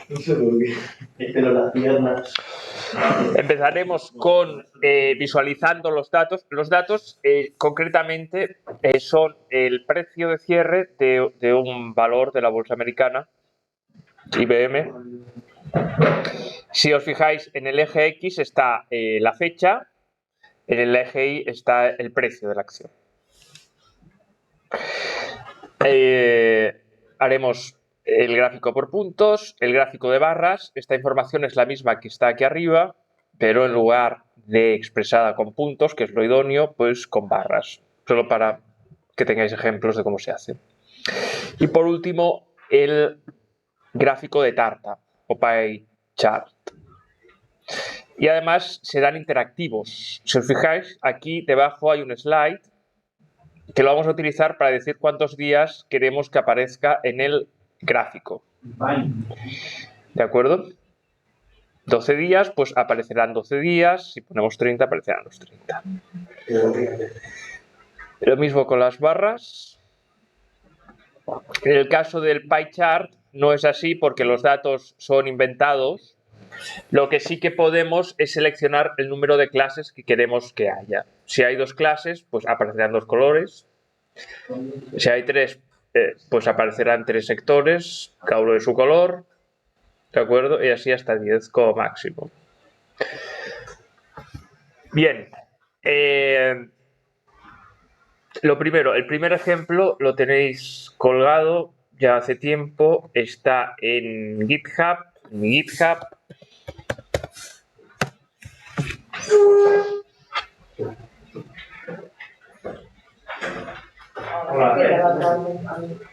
No sé por qué, pero las piernas. Empezaremos con visualizando los datos. Los datos concretamente son el precio de cierre de un valor de la bolsa americana, IBM. Si os fijáis, en el eje X está la fecha, en el eje Y está el precio de la acción. Haremos el gráfico por puntos, el gráfico de barras. Esta información es la misma que está aquí arriba, pero en lugar de expresada con puntos, que es lo idóneo, pues con barras. Solo para que tengáis ejemplos de cómo se hace. Y por último, el gráfico de tarta o pie chart. Y además serán interactivos. Si os fijáis, aquí debajo hay un slide que lo vamos a utilizar para decir cuántos días queremos que aparezca en el gráfico. ¿De acuerdo? 12 días, pues aparecerán 12 días. Si ponemos 30, aparecerán los 30. Lo mismo con las barras. En el caso del pie chart no es así porque los datos son inventados. Lo que sí que podemos es seleccionar el número de clases que queremos que haya. Si hay 2 clases, pues aparecerán 2 colores. Si hay 3, pues aparecerán 3 sectores, cada uno de su color. ¿De acuerdo? Y así hasta 10 como máximo. Bien. Lo primero, el primer ejemplo lo tenéis colgado ya hace tiempo. Está en GitHub. En mi GitHub.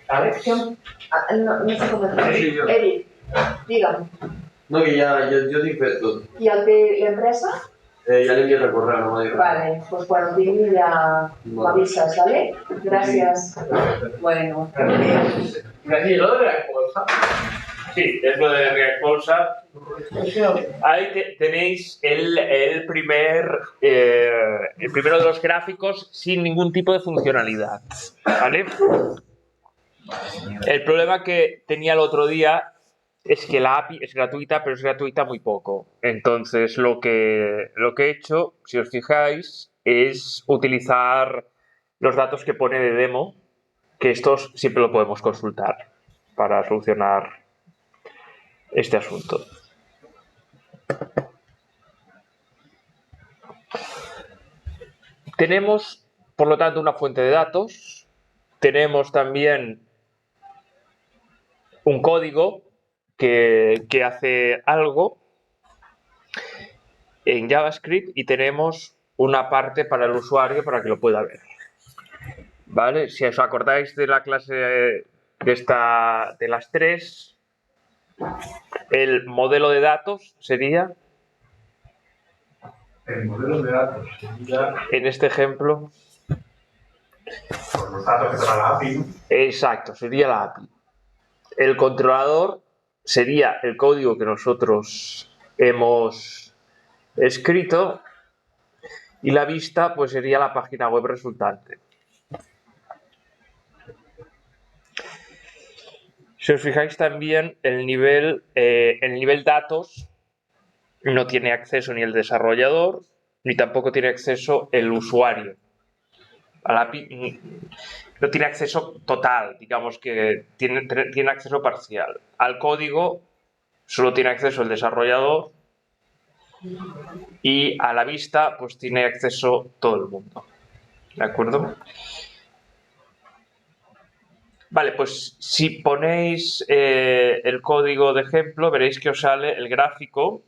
¿Alex? No sé cómo es. Sí, yo. Eric, dígame. No, que ya yo dije todo. ¿Y al de la empresa? Ya le envié el correo, no me dijo. Vale, pues cuando llegue ya me avisas, ¿vale? Gracias. Bueno. ¿Y lo de React Bolsa? Sí, es lo de React Bolsa. Ahí tenéis el primero de los gráficos sin ningún tipo de funcionalidad. ¿Vale? El problema que tenía el otro día es que la API es gratuita, pero es gratuita muy poco. Entonces, lo que he hecho, si os fijáis, es utilizar los datos que pone de demo, que estos siempre lo podemos consultar para solucionar este asunto. Tenemos, por lo tanto, una fuente de datos. Tenemos también un código que hace algo en JavaScript y tenemos una parte para el usuario para que lo pueda ver. ¿Vale? Si os acordáis de la clase de las 3, el modelo de datos sería... El modelo de datos sería... En este ejemplo... Por los datos que te da la API, ¿no? Exacto, sería la API. El controlador sería el código que nosotros hemos escrito y la vista pues sería la página web resultante. Si os fijáis también el nivel datos no tiene acceso ni el desarrollador ni tampoco tiene acceso el usuario. Al API no tiene acceso total, digamos que tiene acceso parcial. Al código solo tiene acceso el desarrollador y a la vista pues tiene acceso todo el mundo. ¿De acuerdo? Vale, pues si ponéis el código de ejemplo, veréis que os sale el gráfico.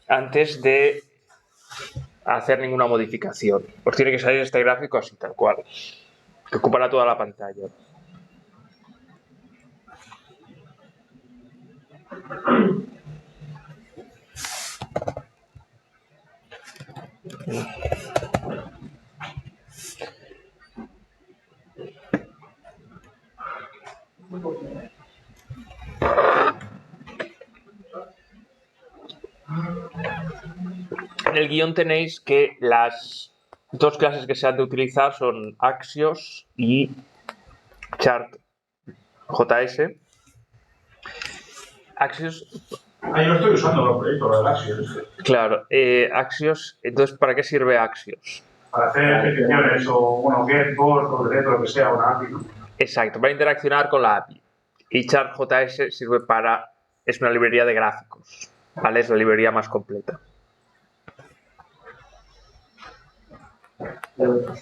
Antes de hacer ninguna modificación. Os tiene que salir este gráfico así, tal cual, que ocupará toda la pantalla. En el guión tenéis que las 2 clases que se han de utilizar son Axios y chart JS. Axios, Yo estoy usando los proyectos, lo del Axios, claro, Axios, entonces, ¿para qué sirve Axios? para hacer peticiones o, bueno, get, board o dentro lo que sea, una API, ¿no? Exacto, para interaccionar con la API. Y Chart.js sirve para, es una librería de gráficos, ¿vale? Es la librería más completa. Claro.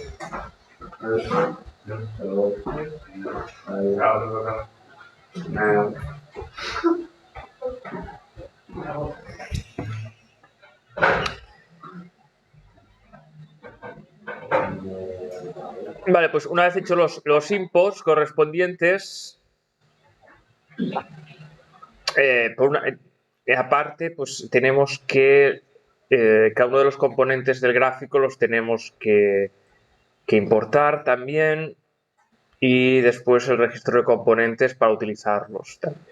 Vale, pues una vez hechos los imports correspondientes, aparte, pues tenemos que cada uno de los componentes del gráfico los tenemos que importar también, y después el registro de componentes para utilizarlos también.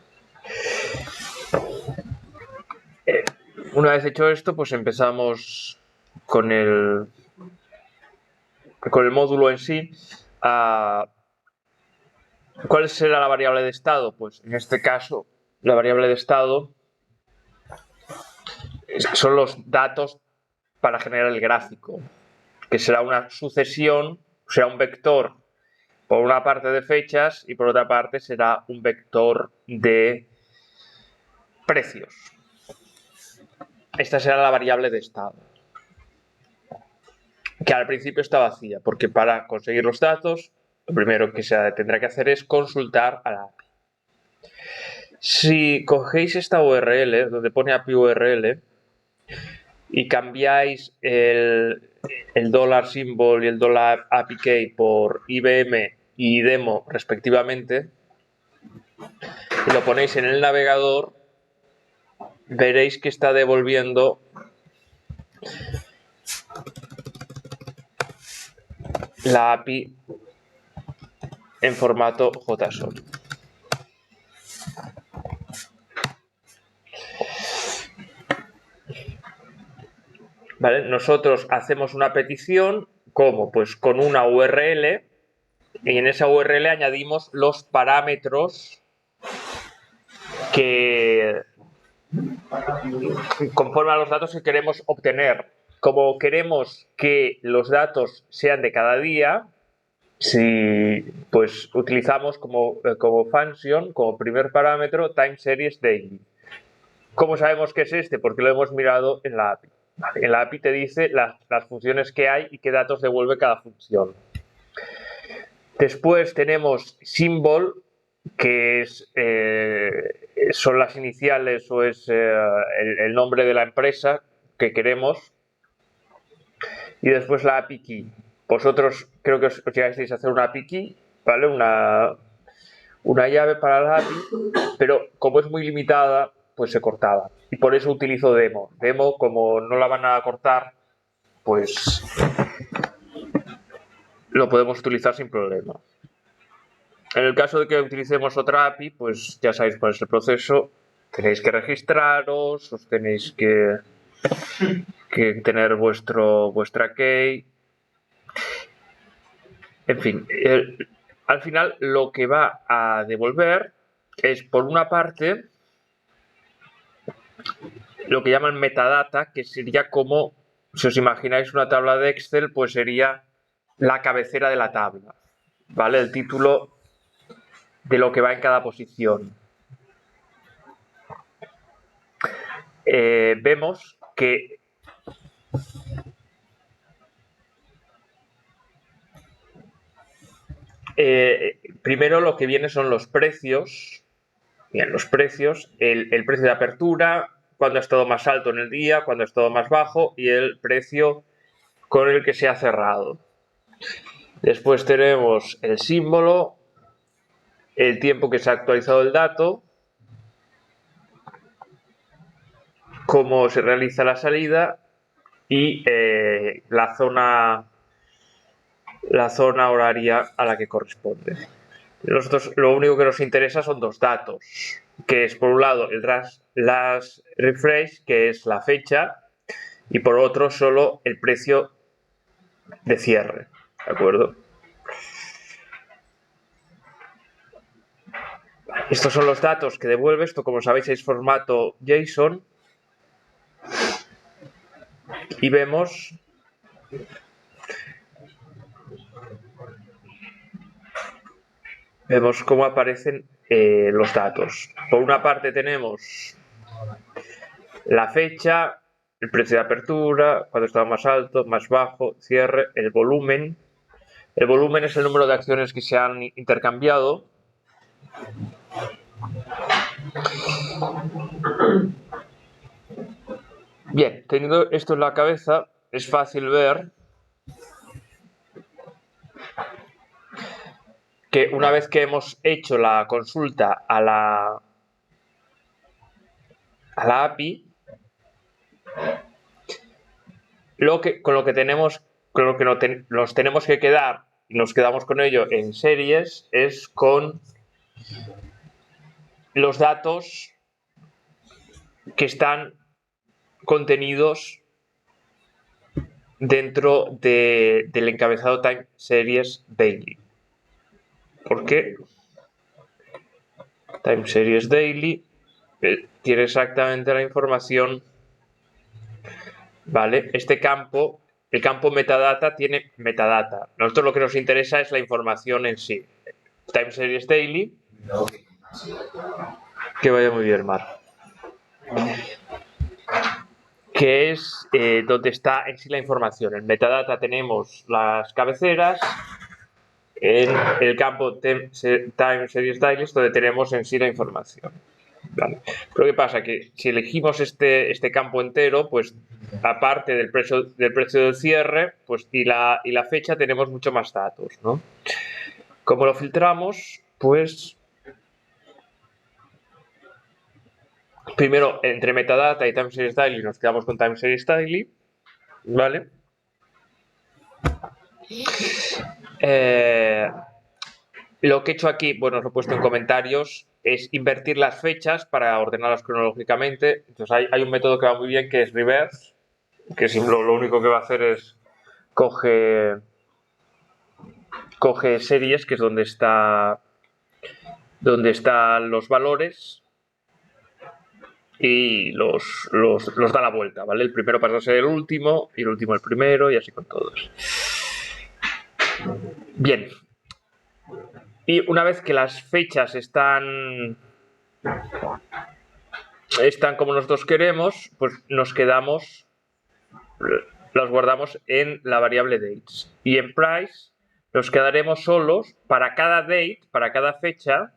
Una vez hecho esto, pues empezamos con el módulo en sí. ¿Cuál será la variable de estado? Pues en este caso, la variable de estado son los datos para generar el gráfico, que será una sucesión, será un vector por una parte de fechas y por otra parte será un vector de precios. Esta será la variable de estado, que al principio está vacía, porque para conseguir los datos, lo primero que se tendrá que hacer es consultar a la API. Si cogéis esta URL, donde pone API URL, y cambiáis el $symbol y el $APK por IBM y demo respectivamente, y lo ponéis en el navegador, veréis que está devolviendo la API en formato JSON. ¿Vale? Nosotros hacemos una petición, ¿cómo? Pues con una URL, y en esa URL añadimos los parámetros que conforme a los datos que queremos obtener. Como queremos que los datos sean de cada día, si pues utilizamos como function, como primer parámetro, time series daily. ¿Cómo sabemos que es este? Porque lo hemos mirado en la API. Vale, en la API te dice las funciones que hay y qué datos devuelve cada función. Después tenemos symbol, que es, son las iniciales o es el nombre de la empresa que queremos. Y después la API key. Vosotros creo que os llegasteis a hacer una API key, ¿vale? Una llave para la API, pero como es muy limitada, pues se cortaba. Y por eso utilizo demo. Demo, como no la van a cortar, pues lo podemos utilizar sin problema. En el caso de que utilicemos otra API, pues ya sabéis cuál es el proceso. Tenéis que registraros, os tenéis que tener vuestra key. En fin, al final lo que va a devolver es, por una parte, lo que llaman metadata, que sería como, si os imagináis una tabla de Excel, pues sería la cabecera de la tabla, ¿vale? El título de lo que va en cada posición. Vemos que primero lo que viene son los precios. Bien, los precios, el precio de apertura, cuando ha estado más alto en el día, cuando ha estado más bajo, y el precio con el que se ha cerrado. Después tenemos el símbolo, el tiempo que se ha actualizado el dato, cómo se realiza la salida y la zona horaria a la que corresponde. Nosotros lo único que nos interesa son dos datos, que es por un lado el last refresh, que es la fecha, y por otro solo el precio de cierre, ¿de acuerdo? Estos son los datos que devuelve. Esto, como sabéis, es formato JSON. Y vemos cómo aparecen los datos. Por una parte tenemos la fecha, el precio de apertura, cuando estaba más alto, más bajo, cierre, el volumen. El volumen es el número de acciones que se han intercambiado. Bien, teniendo esto en la cabeza, es fácil ver que una vez que hemos hecho la consulta a la API, con lo que nos tenemos que quedar, y nos quedamos con ello en series, es con los datos que están contenidos dentro del encabezado Time Series Daily. ¿Por qué? Time Series Daily tiene exactamente la información, ¿vale? Este campo, el campo metadata, tiene metadata. Nosotros lo que nos interesa es la información en sí. Time Series Daily. Que vaya muy bien, Mar. Que es donde está en sí la información. En metadata tenemos las cabeceras. En el campo Time Series Daily es donde tenemos en sí la información. Vale. Pero ¿qué pasa? Que si elegimos este campo entero, pues aparte del precio del cierre, pues y la fecha, tenemos mucho más datos, ¿no? ¿Cómo lo filtramos? Pues primero, entre metadata y Time Series Daily, nos quedamos con Time Series Daily, ¿vale? Lo que he hecho aquí, bueno, os lo he puesto en comentarios, es invertir las fechas para ordenarlas cronológicamente. Entonces hay un método que va muy bien, que es reverse, que lo único que va a hacer es coge series, que es donde están los valores, y los da la vuelta, ¿vale? El primero pasa a ser el último, y el último el primero, y así con todos. Bien. Y una vez que las fechas están como nosotros queremos, pues las guardamos en la variable dates. Y en price nos quedaremos solos, para cada date, para cada fecha,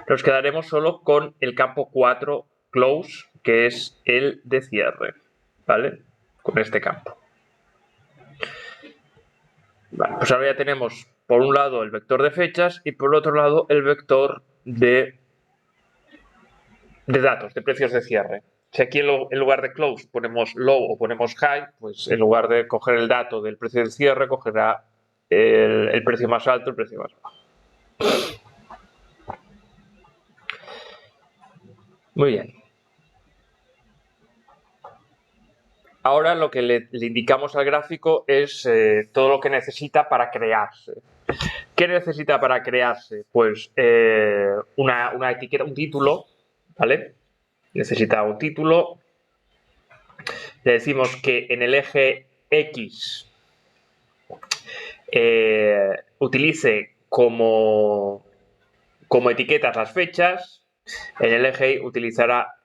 nos quedaremos solo con el campo 4 close, que es el de cierre, ¿vale? Con este campo. Vale, pues ahora ya tenemos por un lado el vector de fechas y por otro lado el vector de datos, de precios de cierre. Si aquí en lugar de close ponemos low o ponemos high, pues en lugar de coger el dato del precio del cierre, cogerá el precio más alto, el precio más bajo. Muy bien. Ahora lo que le indicamos al gráfico es todo lo que necesita para crearse. ¿Qué necesita para crearse? Pues una etiqueta, un título, ¿vale? Necesita un título. Le decimos que en el eje X utilice como etiquetas las fechas. En el eje Y utilizará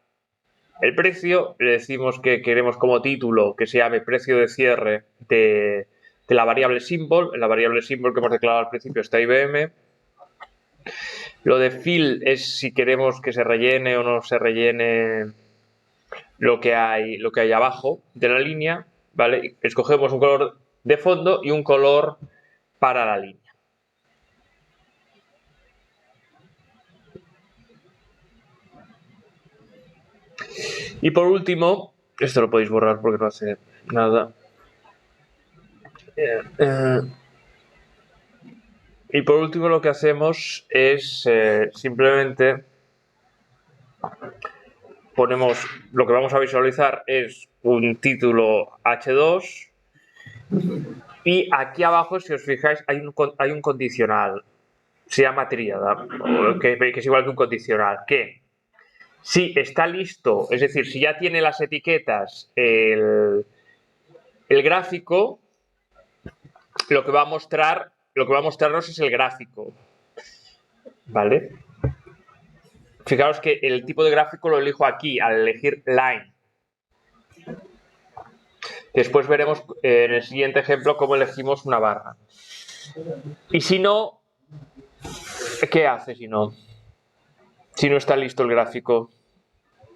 el precio. Le decimos que queremos como título que se llame precio de cierre de la variable symbol. En la variable symbol que hemos declarado al principio está IBM. Lo de fill es si queremos que se rellene o no se rellene lo que hay abajo de la línea, ¿vale? Escogemos un color de fondo y un color para la línea. Y por último, esto lo podéis borrar porque no hace nada. Y por último lo que hacemos es simplemente ponemos, lo que vamos a visualizar es un título H2 y aquí abajo, si os fijáis, hay un condicional. se llama tríada, que es igual que un condicional, que si está listo, es decir, si ya tiene las etiquetas el gráfico, lo que va a mostrarnos es el gráfico, ¿vale? Fijaros que el tipo de gráfico lo elijo aquí, al elegir line. Después veremos en el siguiente ejemplo cómo elegimos una barra. Y si no, ¿qué hace si no? Si no está listo el gráfico.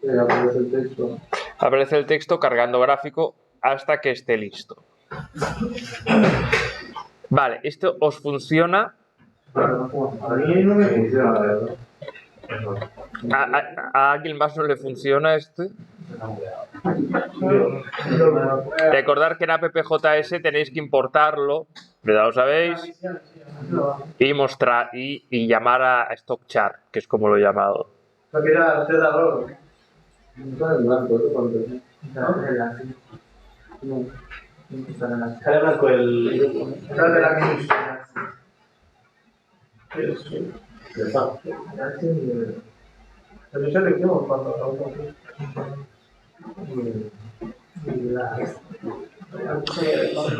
Aparece el texto. Aparece el texto cargando gráfico hasta que esté listo. Vale, ¿esto os funciona? A mí no me funciona, la verdad. ¿A alguien más no le funciona este? Recordad que en AppJS tenéis que importarlo, ¿verdad? ¿Lo sabéis? Y mostrar y llamar a StockChar, que es como lo he llamado. Porque ya te da error. No está en blanco, ¿eso cuánto es? No. Está en blanco el... Está de la minúscula. Pero yo le quemo cuando...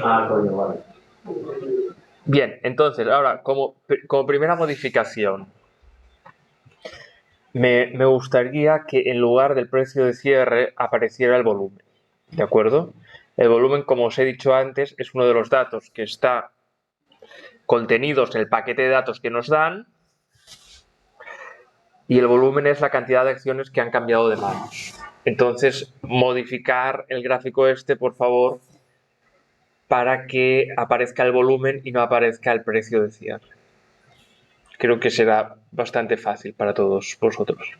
Ah, coño, vale. Bien, entonces, ahora, como primera modificación, me gustaría que en lugar del precio de cierre apareciera el volumen, ¿de acuerdo? El volumen, como os he dicho antes, es uno de los datos que está contenidos en el paquete de datos que nos dan, y el volumen es la cantidad de acciones que han cambiado de manos. Entonces, modificar el gráfico este, por favor, para que aparezca el volumen y no aparezca el precio de cierre. Creo que será bastante fácil para todos vosotros.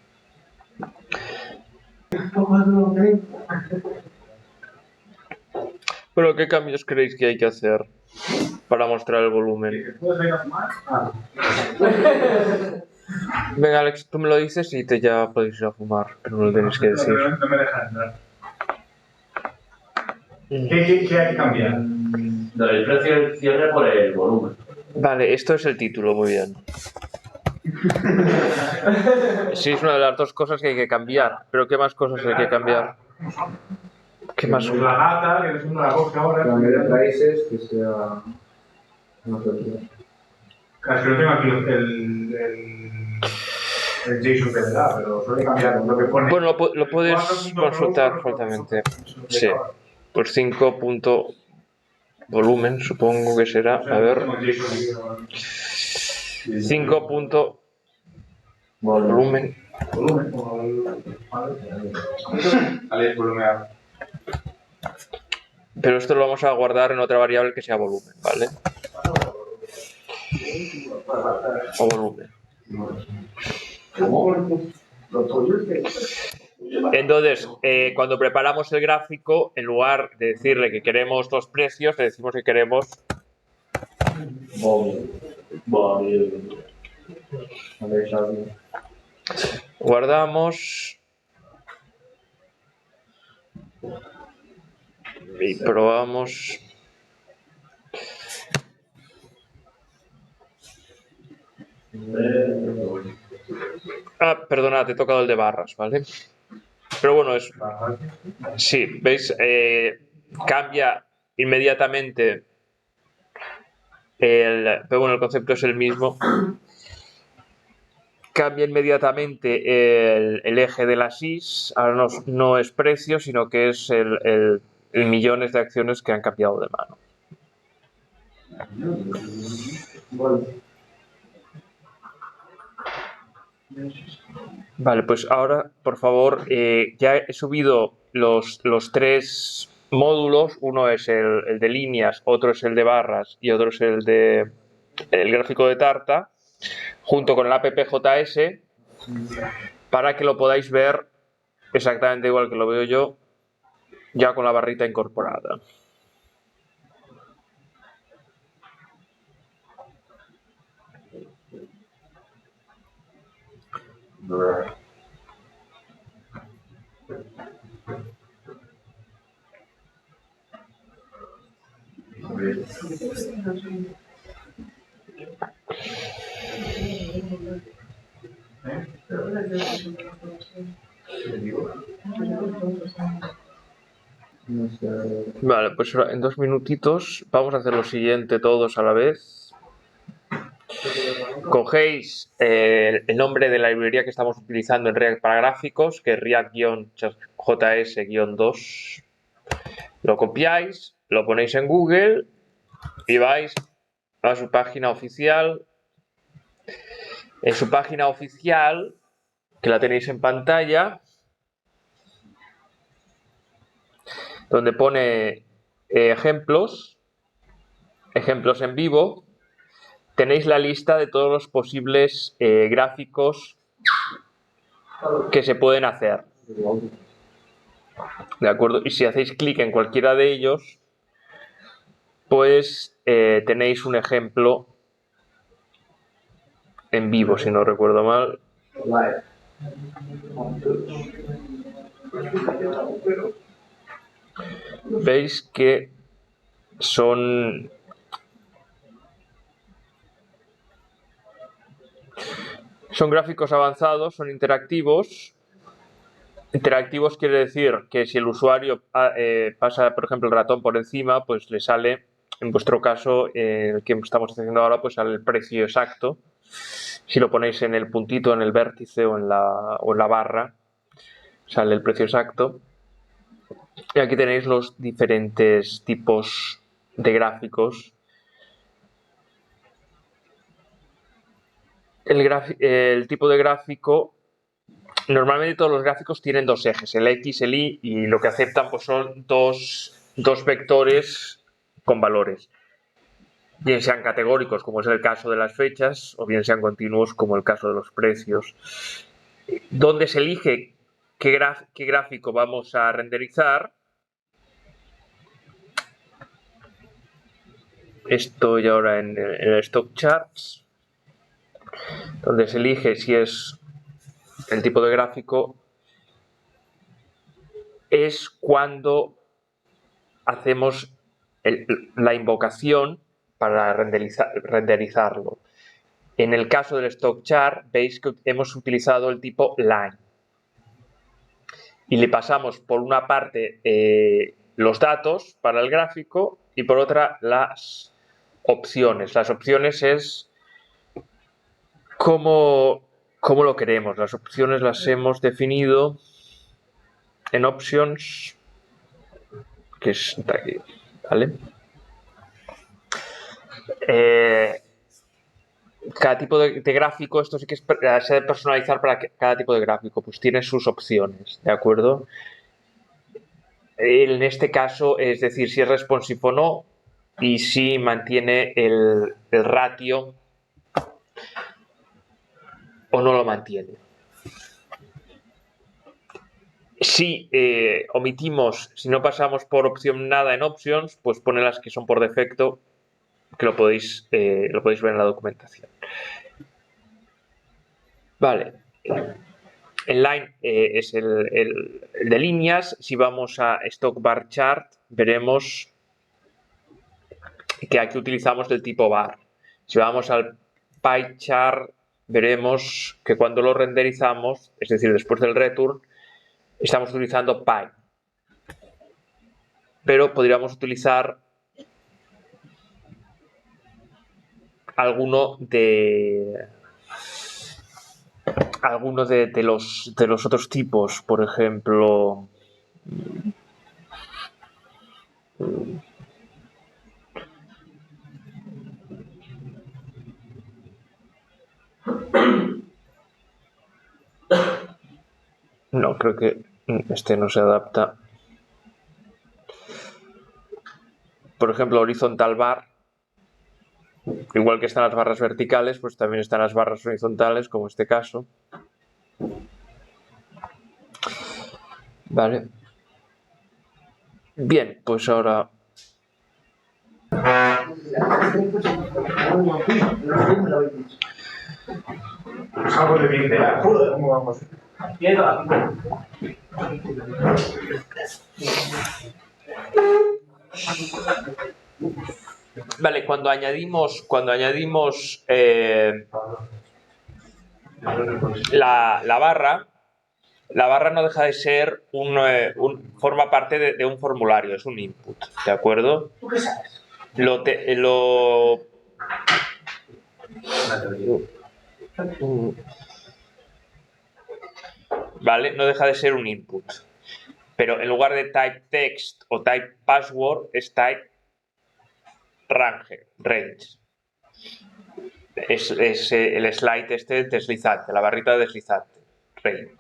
Pero, ¿qué cambios creéis que hay que hacer para mostrar el volumen? ¿Puedes ir a fumar? Venga, Alex, tú me lo dices y ya podéis ir a fumar, pero no lo tenéis que decir. No me dejas entrar. ¿Qué hay que cambiar? El precio del cierre por el volumen. Vale, esto es el título, muy bien. Sí, es una de las dos cosas que hay que cambiar, pero ¿qué más cosas hay que cambiar? ¿Qué más? Pues la data, que es una de las cosas ahora. En vez de países, que sea. No sé. Claro, es que no tengo aquí el JSON que me da, pero suele cambiar lo que pone. Bueno, lo puedes consultar fuertemente. Sí, pues 5. Volumen, supongo que será. A ver. 5. Volumen. Pero esto lo vamos a guardar en otra variable que sea volumen, ¿vale? O volumen. Entonces, cuando preparamos el gráfico, en lugar de decirle que queremos los precios, le decimos que queremos guardamos y probamos. Perdona, te he tocado el de barras, ¿vale? Pero bueno, sí, ¿veis? Cambia inmediatamente pero bueno, el concepto es el mismo. Cambia inmediatamente el eje de las Is. Ahora no es precio, sino que es el millones de acciones que han cambiado de mano. Vale, pues ahora, por favor, ya he subido los 3 módulos. Uno es el de líneas, otro es el de barras y otro es el gráfico de tarta, junto con el AppJS, para que lo podáis ver exactamente igual que lo veo yo, ya con la barrita incorporada. No sé. Vale, pues ahora en 2 minutitos vamos a hacer lo siguiente todos a la vez. Cogéis el nombre de la librería que estamos utilizando en React para gráficos, que es React-JS-2. Lo copiáis, lo ponéis en Google y vais a su página oficial. En su página oficial, que la tenéis en pantalla, donde pone ejemplos en vivo, tenéis la lista de todos los posibles gráficos que se pueden hacer. ¿De acuerdo? Y si hacéis clic en cualquiera de ellos, pues tenéis un ejemplo en vivo, si no recuerdo mal. Veis que son gráficos avanzados, son interactivos. Interactivos quiere decir que si el usuario pasa, por ejemplo, el ratón por encima, pues le sale, en vuestro caso, el que estamos haciendo ahora, pues sale el precio exacto. Si lo ponéis en el puntito, en el vértice o en la barra, sale el precio exacto. Y aquí tenéis los diferentes tipos de gráficos. El tipo de gráfico, normalmente todos los gráficos tienen dos ejes, el X, el Y, y lo que aceptan pues son dos vectores con valores. Bien sean categóricos, como es el caso de las fechas, o bien sean continuos, como el caso de los precios. Donde se elige qué gráfico vamos a renderizar. Estoy ahora en el Stock Charts, donde se elige si es el tipo de gráfico, es cuando hacemos la invocación para renderizarlo. En el caso del Stock Chart, veis que hemos utilizado el tipo line. Y le pasamos por una parte los datos para el gráfico y por otra las opciones. Las opciones es cómo lo queremos. Las opciones las hemos definido en options, que es de aquí, ¿vale? Cada tipo de gráfico, esto sí que se debe personalizar para cada tipo de gráfico, pues tiene sus opciones, ¿de acuerdo? En este caso, es decir, si es responsive o no, y si mantiene el ratio o no lo mantiene. Si omitimos, si no pasamos por opción nada en options, pues pone las que son por defecto, que lo podéis ver en la documentación. Vale. El line es el de líneas. Si vamos a Stock Bar Chart, veremos que aquí utilizamos del tipo bar. Si vamos al Pie Chart, veremos que cuando lo renderizamos, es decir, después del return, estamos utilizando pie. Pero podríamos utilizar alguno de los otros tipos, por ejemplo, no, creo que este no se adapta. Por ejemplo, horizontal bar, igual que están las barras verticales, pues también están las barras horizontales, como este caso. Vale. Bien, pues ahora... Es algo de bien idea. ¿Cómo vamos? Vale, cuando añadimos La barra no deja de ser forma parte de un formulario, es un input, ¿de acuerdo? ¿Tú qué sabes? Vale, no deja de ser un input. Pero en lugar de type text o type password es type range. Es el slide este deslizante, la barrita deslizante. Range.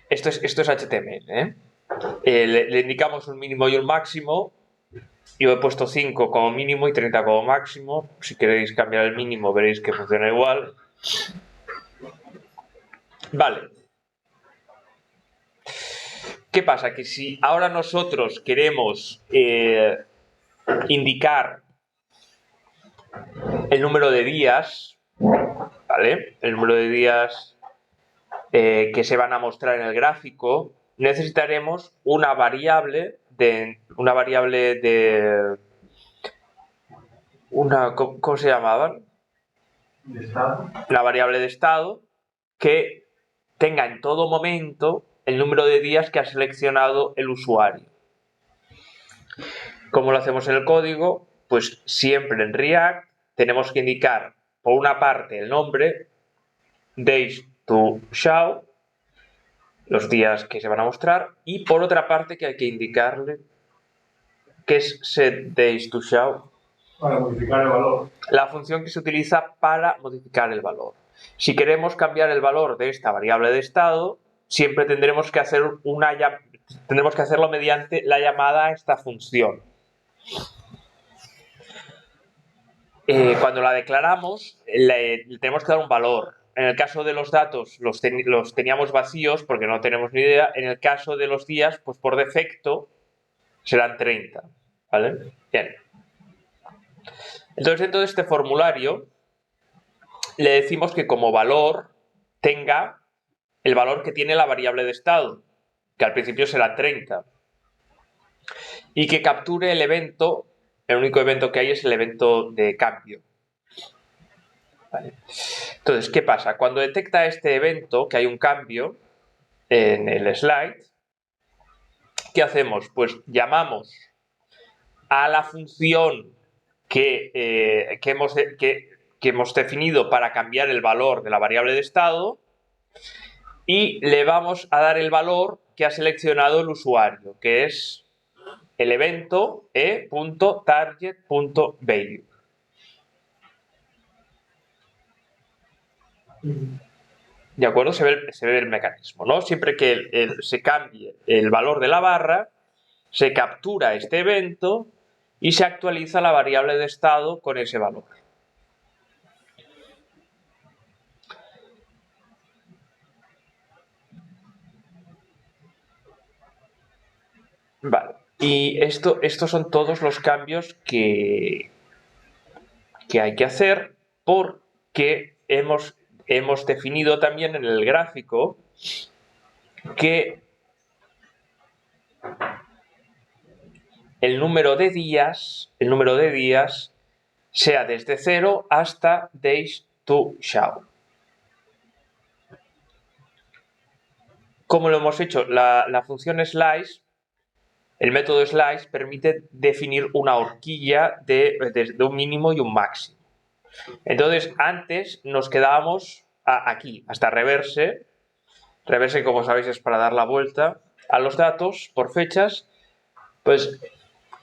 Esto es HTML, ¿eh? Le indicamos un mínimo y un máximo. Yo he puesto 5 como mínimo y 30 como máximo. Si queréis cambiar el mínimo veréis que funciona igual. Vale. ¿Qué pasa? Que si ahora nosotros queremos indicar el número de días, ¿vale? El número de días que se van a mostrar en el gráfico, necesitaremos una variable ¿cómo se llamaban? ¿De estado? La variable de estado que tenga en todo momento el número de días que ha seleccionado el usuario. ¿Cómo lo hacemos en el código? Pues siempre en React tenemos que indicar por una parte el nombre, days to show, los días que se van a mostrar, y por otra parte que hay que indicarle que es setDaysToShow, Para modificar el valor. la función que se utiliza para modificar el valor. Si queremos cambiar el valor de esta variable de estado, siempre tendremos que hacerlo mediante la llamada a esta función. Cuando la declaramos, le tenemos que dar un valor. En el caso de los datos los teníamos vacíos porque no tenemos ni idea. En el caso de los días, pues por defecto serán 30. ¿Vale? Bien. Entonces, dentro de este formulario, le decimos que como valor tenga el valor que tiene la variable de estado, que al principio será 30. Y que capture el evento, el único evento que hay es el evento de cambio. ¿Vale? Entonces, ¿qué pasa? Cuando detecta este evento, que hay un cambio en el slide, ¿qué hacemos? Pues llamamos a la función que hemos definido para cambiar el valor de la variable de estado y le vamos a dar el valor que ha seleccionado el usuario, que es el evento e.target.value. ¿De acuerdo? Se ve el mecanismo, ¿no? Siempre que se cambie el valor de la barra, se captura este evento y se actualiza la variable de estado con ese valor. Vale. Y estos son todos los cambios que hay que hacer porque hemos definido también en el gráfico que el número de días sea desde 0 hasta days to show. ¿Cómo lo hemos hecho? La función slice, el método slice permite definir una horquilla de un mínimo y un máximo. Entonces, antes nos quedábamos aquí, hasta reverse. Reverse, como sabéis, es para dar la vuelta a los datos por fechas. Pues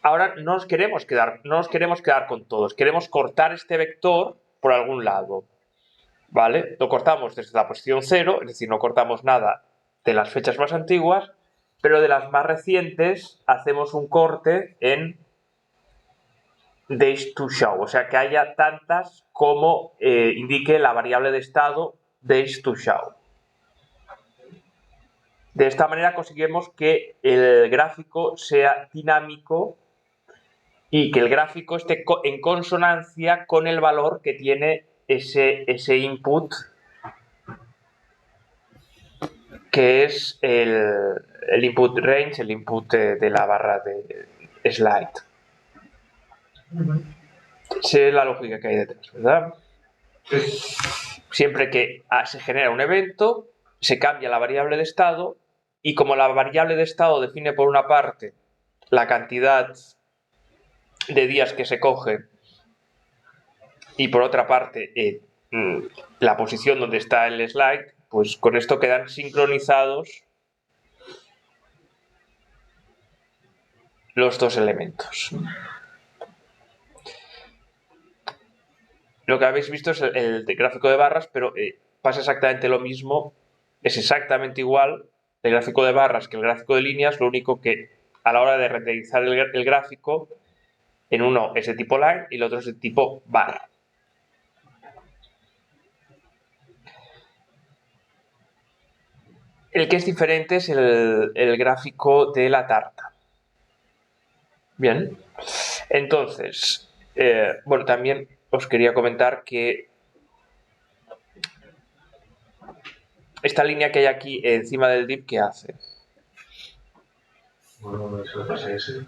ahora no nos queremos quedar con todos. Queremos cortar este vector por algún lado. ¿Vale? Lo cortamos desde la posición 0, es decir, no cortamos nada de las fechas más antiguas, pero de las más recientes hacemos un corte en days to show, o sea que haya tantas como indique la variable de estado days to show. De esta manera conseguimos que el gráfico sea dinámico y que el gráfico esté en consonancia con el valor que tiene ese input, que es el input range, el input de la barra de slide. Esa es la lógica que hay detrás, ¿verdad? Siempre que se genera un evento, se cambia la variable de estado y como la variable de estado define por una parte la cantidad de días que se coge y por otra parte la posición donde está el slide, pues con esto quedan sincronizados los dos elementos. Lo que habéis visto es el gráfico de barras, pero pasa exactamente lo mismo, es exactamente igual el gráfico de barras que el gráfico de líneas, lo único que a la hora de renderizar el gráfico, en uno es de tipo line y el otro es de tipo bar. El que es diferente es el gráfico de la tarta. Bien, entonces, bueno, también os quería comentar que esta línea que hay aquí encima del div, ¿qué hace? Bueno, eso es CSS.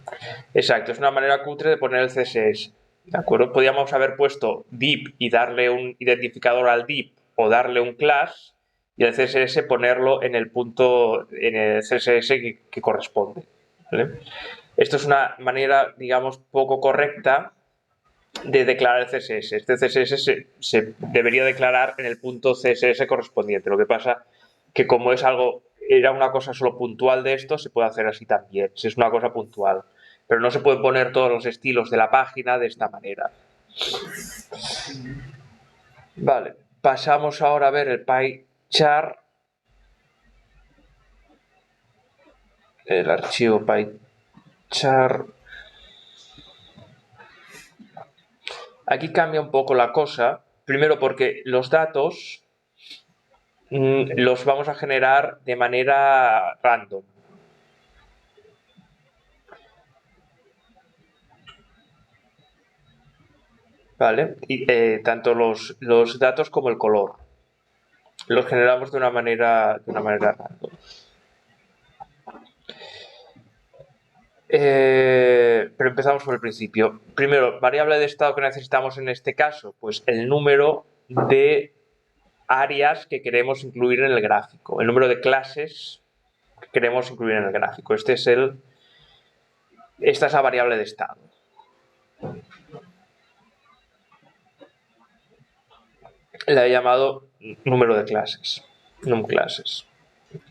Exacto, es una manera cutre de poner el CSS. ¿De acuerdo? Podríamos haber puesto div y darle un identificador al div o darle un class y el CSS ponerlo en el punto, en el CSS que corresponde. ¿Vale? Esto es una manera, digamos, poco correcta de declarar el CSS. Este CSS se debería declarar en el punto CSS correspondiente. Lo que pasa que como es algo, era una cosa solo puntual de esto, se puede hacer así también, si es una cosa puntual. Pero no se pueden poner todos los estilos de la página de esta manera. Vale, pasamos ahora a ver el pie chart. El archivo pie chart. Aquí cambia un poco la cosa. Primero porque los datos los vamos a generar de manera random. ¿Vale? Y, tanto los datos como el color. Los generamos de una manera random. Pero empezamos por el principio. Primero, variable de estado que necesitamos en este caso, pues el número de áreas que queremos incluir en el gráfico, el número de clases que queremos incluir en el gráfico. Esta es la variable de estado. La he llamado número de clases, numClasses,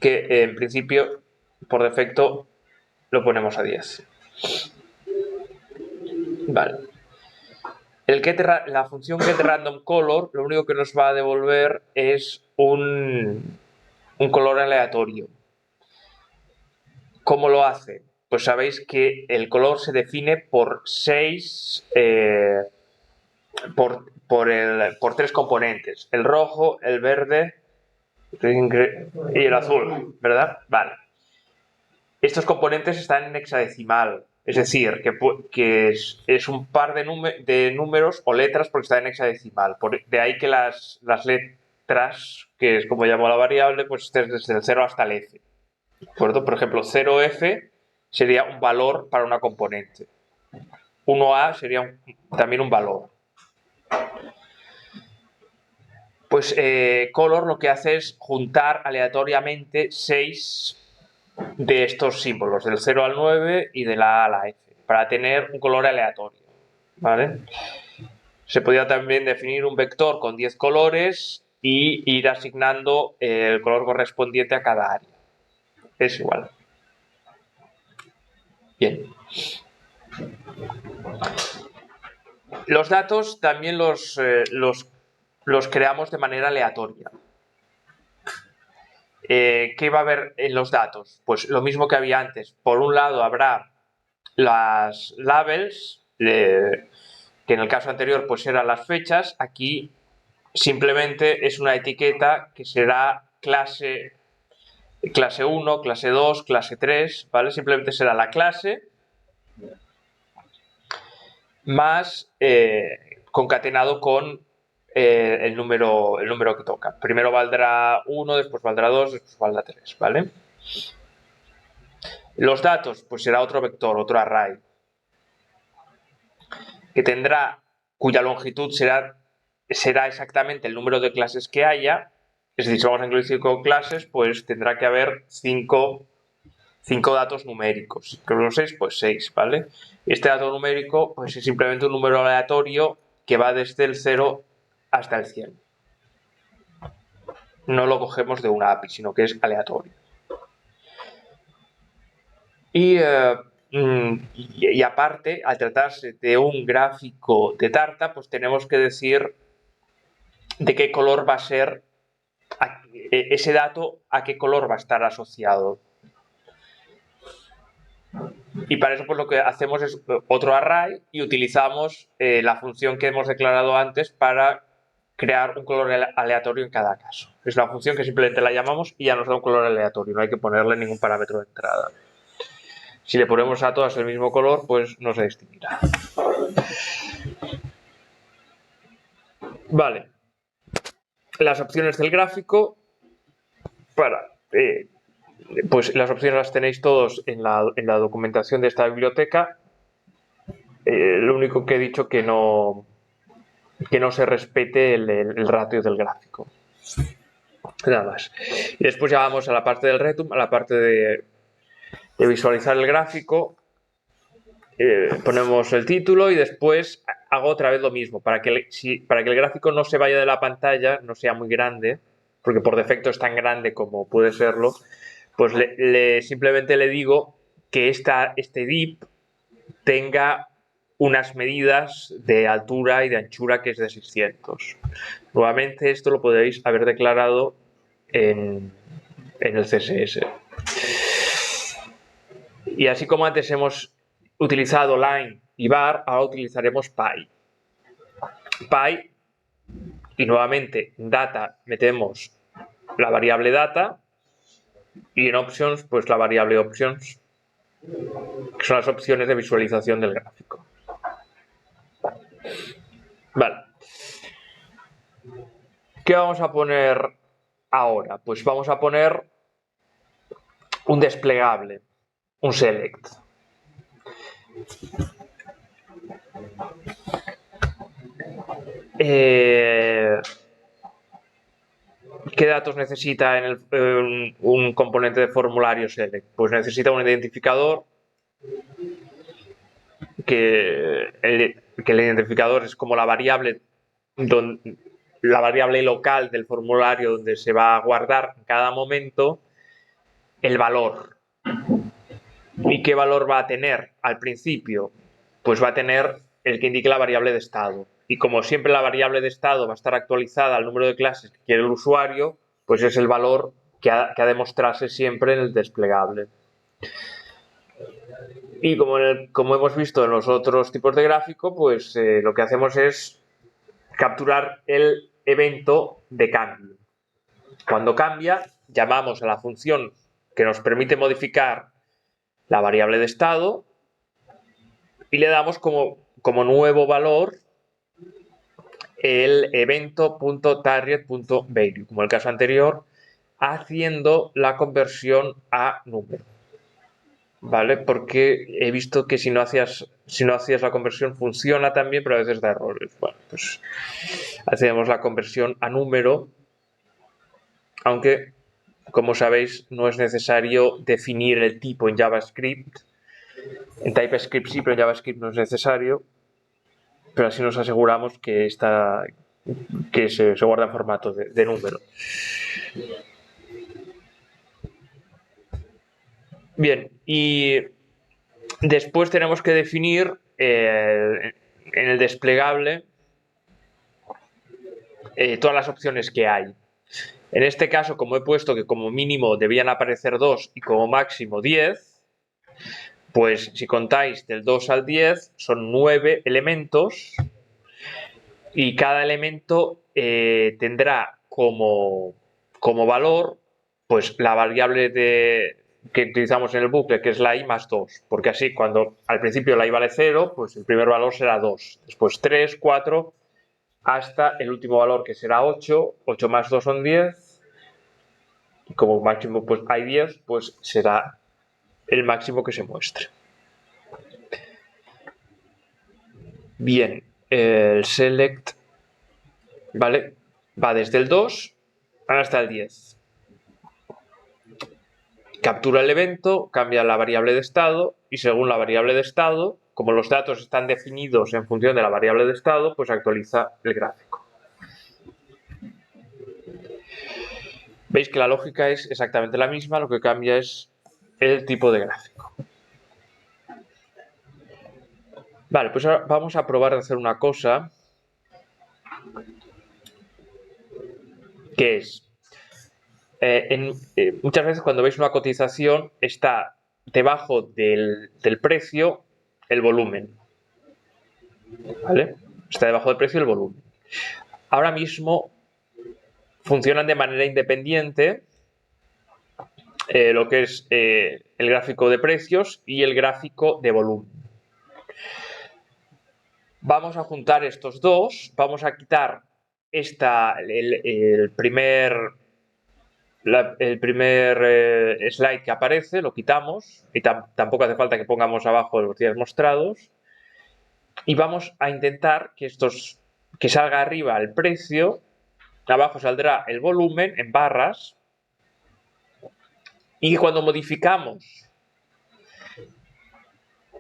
que en principio, por defecto, lo ponemos a 10. Vale. La función getRandomColor lo único que nos va a devolver es un color aleatorio. ¿Cómo lo hace? Pues sabéis que el color se define por 6 por 3 componentes, el rojo, el verde y el azul, ¿verdad? Vale. Estos componentes están en hexadecimal, es decir, que es un par de números o letras porque está en hexadecimal. De ahí que las letras, que es como llamo la variable, pues estén desde el 0 hasta el F. ¿De acuerdo? Por ejemplo, 0F sería un valor para una componente. 1A sería también un valor. Pues color lo que hace es juntar aleatoriamente 6 de estos símbolos, del 0 al 9 y de la A a la F, para tener un color aleatorio. ¿Vale? Se podría también definir un vector con 10 colores y ir asignando el color correspondiente a cada área. Es igual. Bien. Los datos también los creamos de manera aleatoria. ¿Qué va a haber en los datos? Pues lo mismo que había antes. Por un lado habrá las labels, que en el caso anterior pues eran las fechas. Aquí simplemente es una etiqueta que será clase 1, clase 2, clase 3, ¿vale? Simplemente será la clase más concatenado con el número que toca. Primero valdrá 1, después valdrá 2, después valdrá 3, ¿vale? Los datos, pues será otro vector, otro array, cuya longitud será será exactamente el número de clases que haya. Es decir, si vamos a incluir 5 clases, pues tendrá que haber 5 datos numéricos. Si incluimos 6, pues 6, ¿vale? Este dato numérico pues es simplemente un número aleatorio que va desde el 0 hasta el 100. No lo cogemos de una API, sino que es aleatorio. Y aparte, al tratarse de un gráfico de tarta, pues tenemos que decir de qué color va a ser ese dato, a qué color va a estar asociado. Y para eso pues lo que hacemos es otro array y utilizamos la función que hemos declarado antes para crear un color aleatorio en cada caso. Es una función que simplemente la llamamos y ya nos da un color aleatorio, no hay que ponerle ningún parámetro de entrada. Si le ponemos a todas el mismo color, pues no se distinguirá. Vale. Las opciones del gráfico, pues las opciones las tenéis todos en la documentación de esta biblioteca. Lo único que he dicho que no se respete el ratio del gráfico. Nada más. Y después ya vamos a la parte del retum, a la parte de visualizar el gráfico. Ponemos el título y después hago otra vez lo mismo para que el gráfico no se vaya de la pantalla, no sea muy grande, porque por defecto es tan grande como puede serlo, pues simplemente le digo que este div tenga unas medidas de altura y de anchura que es de 600. Nuevamente esto lo podéis haber declarado en el CSS. Y así como antes hemos utilizado line y bar, ahora utilizaremos py. Py, y nuevamente en data metemos la variable data y en options pues la variable options, que son las opciones de visualización del gráfico. Vale. ¿Qué vamos a poner ahora? Pues vamos a poner un desplegable, un select. ¿Qué datos necesita un componente de formulario select? Pues necesita un identificador, que el identificador es como la variable local del formulario donde se va a guardar en cada momento el valor. ¿Y qué valor va a tener al principio? Pues va a tener el que indique la variable de estado. Y como siempre la variable de estado va a estar actualizada al número de clases que quiere el usuario, pues es el valor que ha de mostrarse siempre en el desplegable. Y como hemos visto en los otros tipos de gráfico, pues lo que hacemos es capturar el evento de cambio. Cuando cambia, llamamos a la función que nos permite modificar la variable de estado y le damos como nuevo valor el evento.target.value, como el caso anterior, haciendo la conversión a número. ¿Vale? Porque he visto que si no hacías la conversión funciona también, pero a veces da errores. Bueno, pues hacemos la conversión a número, aunque, como sabéis, no es necesario definir el tipo en JavaScript. En TypeScript sí, pero en JavaScript no es necesario. Pero así nos aseguramos que se guarda en formato de número. Bien, y después tenemos que definir en el desplegable todas las opciones que hay. En este caso, como he puesto que como mínimo debían aparecer 2 y como máximo 10, pues si contáis del 2 al 10 son 9 elementos y cada elemento tendrá como valor pues la variable que utilizamos en el bucle, que es la i más 2, porque así cuando al principio la i vale 0, pues el primer valor será 2, después 3, 4, hasta el último valor que será 8, 8 más 2 son 10, y como máximo pues hay 10, pues será el máximo que se muestre. Bien, el select ¿vale? Va desde el 2 hasta el 10. Captura el evento, cambia la variable de estado y según la variable de estado, como los datos están definidos en función de la variable de estado, pues actualiza el gráfico. Veis que la lógica es exactamente la misma, lo que cambia es el tipo de gráfico. Vale, pues ahora vamos a probar de hacer una cosa que es, muchas veces cuando veis una cotización está debajo del precio el volumen, ¿vale? Está debajo del precio el volumen. Ahora mismo funcionan de manera independiente lo que es el gráfico de precios y el gráfico de volumen. Vamos a juntar estos dos, vamos a quitar el primer slide que aparece, lo quitamos y tampoco hace falta que pongamos abajo los días mostrados y vamos a intentar que salga arriba el precio, abajo saldrá el volumen en barras y cuando modificamos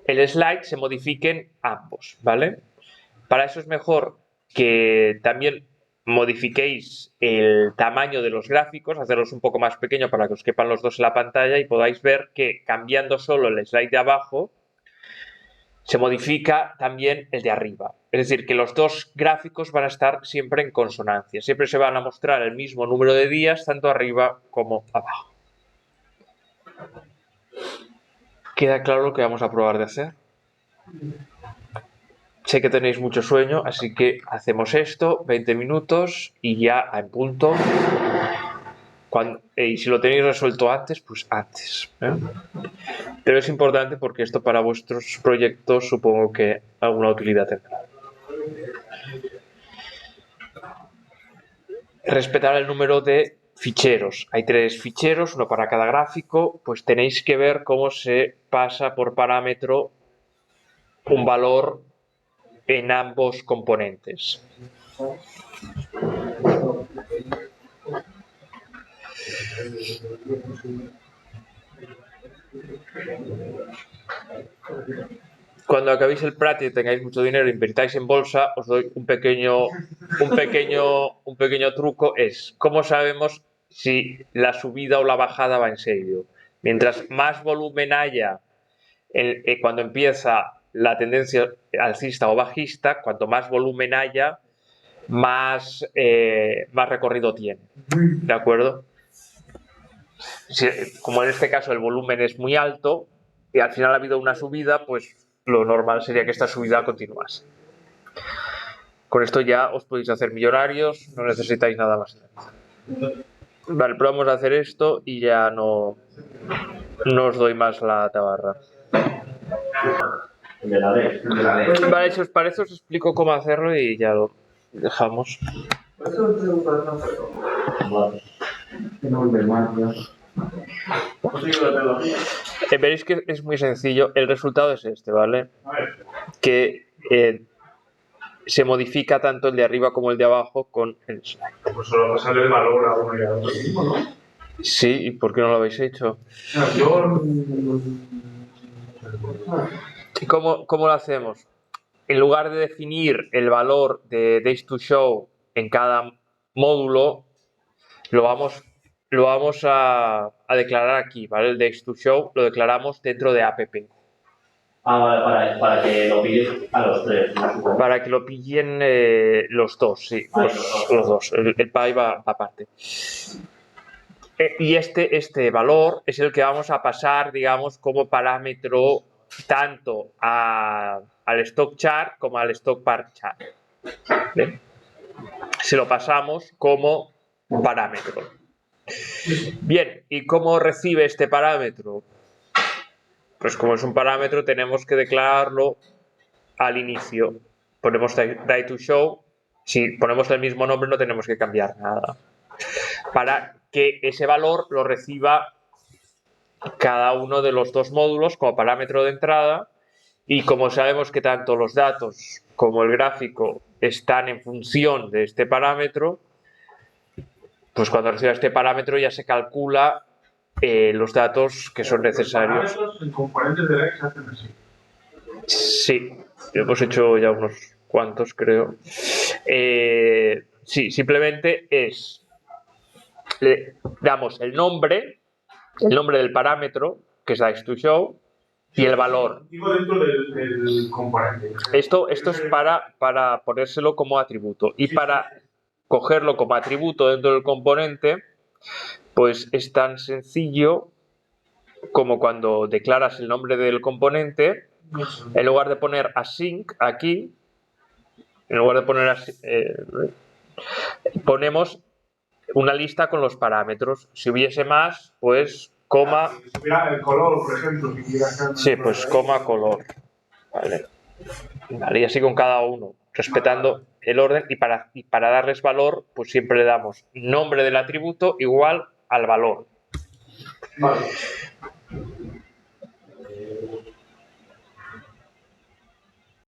el slide se modifiquen ambos, ¿vale? Para eso es mejor que también modifiquéis el tamaño de los gráficos, hacerlos un poco más pequeños para que os quepan los dos en la pantalla y podáis ver que cambiando solo el slide de abajo se modifica también el de arriba. Es decir, que los dos gráficos van a estar siempre en consonancia, siempre se van a mostrar el mismo número de días tanto arriba como abajo. ¿Queda claro lo que vamos a probar de hacer? Sé que tenéis mucho sueño, así que hacemos esto, 20 minutos y ya en punto. Y si lo tenéis resuelto antes, pues antes, ¿eh? Pero es importante porque esto para vuestros proyectos supongo que alguna utilidad tendrá. Respetar el número de ficheros. Hay 3 ficheros, uno para cada gráfico, pues tenéis que ver cómo se pasa por parámetro un valor en ambos componentes. Cuando acabéis el PRAT y tengáis mucho dinero e invertáis en bolsa, os doy un pequeño truco. Es cómo sabemos si la subida o la bajada va en serio. Mientras más volumen haya cuando empieza la tendencia alcista o bajista, cuanto más volumen haya, más recorrido tiene. ¿De acuerdo? Como en este caso el volumen es muy alto y al final ha habido una subida, pues lo normal sería que esta subida continuase. Con esto ya os podéis hacer millonarios, no necesitáis nada más. Vale, probamos a hacer esto y ya no os doy más la tabarra. Vale, si os parece os explico cómo hacerlo y ya lo dejamos. Veréis que es muy sencillo. El resultado es este, ¿vale? Que se modifica tanto el de arriba como el de abajo con el slide. Pues solo pasarle el valor a uno y a otro mismo, ¿no? Sí, ¿y por qué no lo habéis hecho? ¿Y cómo lo hacemos? En lugar de definir el valor de Days to Show en cada módulo, lo vamos a declarar aquí, ¿vale? El Days to Show lo declaramos dentro de app. Vale, para que lo pillen a los 3, ¿no? Supongo. Para que lo pillen los dos, sí, los dos. El py va aparte. Y este valor es el que vamos a pasar, digamos, como parámetro tanto al stock chart como al stock bar chart. ¿Bien? Se lo pasamos como parámetro. Bien, ¿y cómo recibe este parámetro? Pues como es un parámetro tenemos que declararlo al inicio. Ponemos die to show. Si ponemos el mismo nombre no tenemos que cambiar nada. Para que ese valor lo reciba cada uno de los dos módulos como parámetro de entrada y como sabemos que tanto los datos como el gráfico están en función de este parámetro, pues cuando reciba este parámetro ya se calcula los datos que son necesarios. Los parámetros en componentes de la se hacen así. Sí, hemos hecho ya unos cuantos, creo. Sí, simplemente le damos el nombre del parámetro, que es DiceToShow, y el valor. Digo dentro del componente. Esto es para ponérselo como atributo. Y para cogerlo como atributo dentro del componente, pues es tan sencillo como cuando declaras el nombre del componente, en lugar de poner async aquí, en lugar de poner ponemos una lista con los parámetros. Si hubiese más, pues coma. Si tuviera el color, por ejemplo, si quieras hacer. Sí, pues coma color. Vale. Vale, y así con cada uno, respetando el orden, y para darles valor, pues siempre le damos nombre del atributo igual al valor. Vale.